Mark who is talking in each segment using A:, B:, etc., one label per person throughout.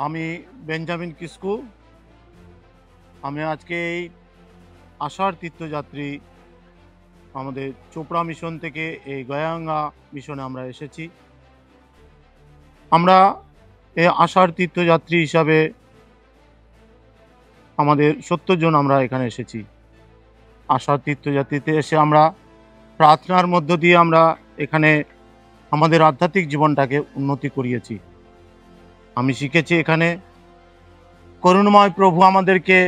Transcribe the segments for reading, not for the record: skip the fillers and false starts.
A: আমি বেঞ্জামিন কিস্কু। আমি আজকে এই আষাঢ় তীর্থযাত্রী আমাদের চোপড়া মিশন থেকে এই গয়াঙ্গা মিশনে আমরা এসেছি। আমরা এই আষাঢ় তীর্থযাত্রী হিসাবে আমাদের 70 জন আমরা এখানে এসেছি। আষাঢ় তীর্থযাত্রীতে এসে আমরা প্রার্থনার মধ্য দিয়ে আমরা এখানে আমাদের আধ্যাত্মিক জীবনটাকে উন্নতি করিয়েছি। আমি শিখেছি এখানে করুণাময় প্রভু আমাদেরকে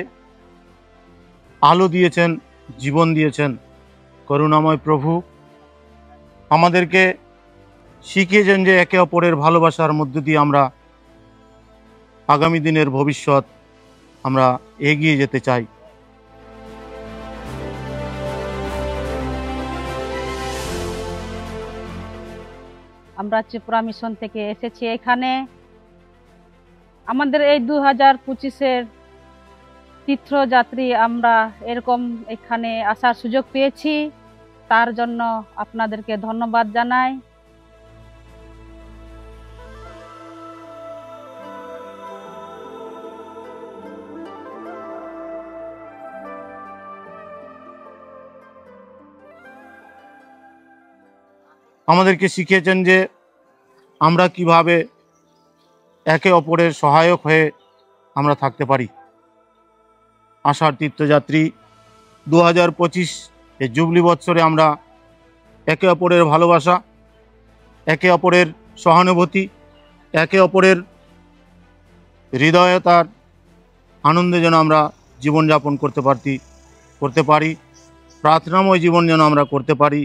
A: আলো দিয়েছেন, জীবন দিয়েছেন। করুণাময় প্রভু আমাদেরকে শিখিয়েছেন যে একে অপরের ভালোবাসার মধ্য দিয়ে আমরা আগামী দিনের ভবিষ্যৎ আমরা এগিয়ে যেতে চাই।
B: আমরা চোপড়া মিশন থেকে এসেছি এখানে। আমাদের এই 2025-এর তীর্থযাত্রী আমরা এরকম এখানে আসার সুযোগ পেয়েছি, তার জন্য আপনাদেরকে ধন্যবাদ জানাই।
A: আমাদেরকে শিখিয়েছেন যে আমরা কিভাবে একে অপরের সহায়ক হয়ে আমরা থাকতে পারি। আষাঢ় তীর্থযাত্রী 2025 এই জুবলি বৎসরে আমরা একে অপরের ভালোবাসা, একে অপরের সহানুভূতি, একে অপরের হৃদয়তার আনন্দে যেন আমরা জীবনযাপন করতে পারি, প্রার্থনাময় জীবন যেন আমরা করতে পারি।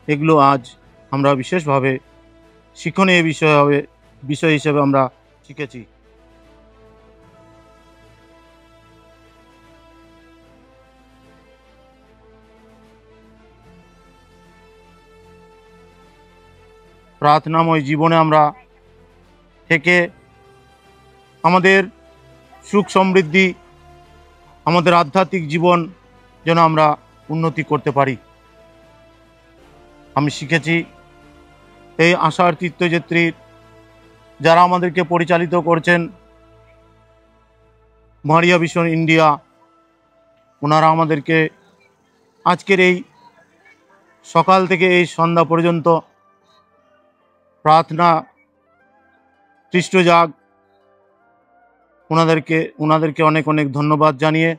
A: এগুলো আজ আমরা বিশেষভাবে শিক্ষণীয় বিষয় হিসেবে আমরা শিখেছি। প্রার্থনাময় জীবনে আমরা থেকে আমাদের সুখ সমৃদ্ধি, আমাদের আধ্যাত্মিক জীবন যেন আমরা উন্নতি করতে পারি। আমি শিখেছি এই আষাঢ় তীর্থযাত্রীর যারা আমাদেরকে পরিচালিত করছেন, মারিয়া মিশন ইন্ডিয়া, ওনারা আমাদেরকে আজকের এই সকাল থেকে এই সন্ধ্যা পর্যন্ত প্রার্থনা, খ্রিস্ট জাগ, ওনাদেরকে অনেক অনেক ধন্যবাদ জানিয়ে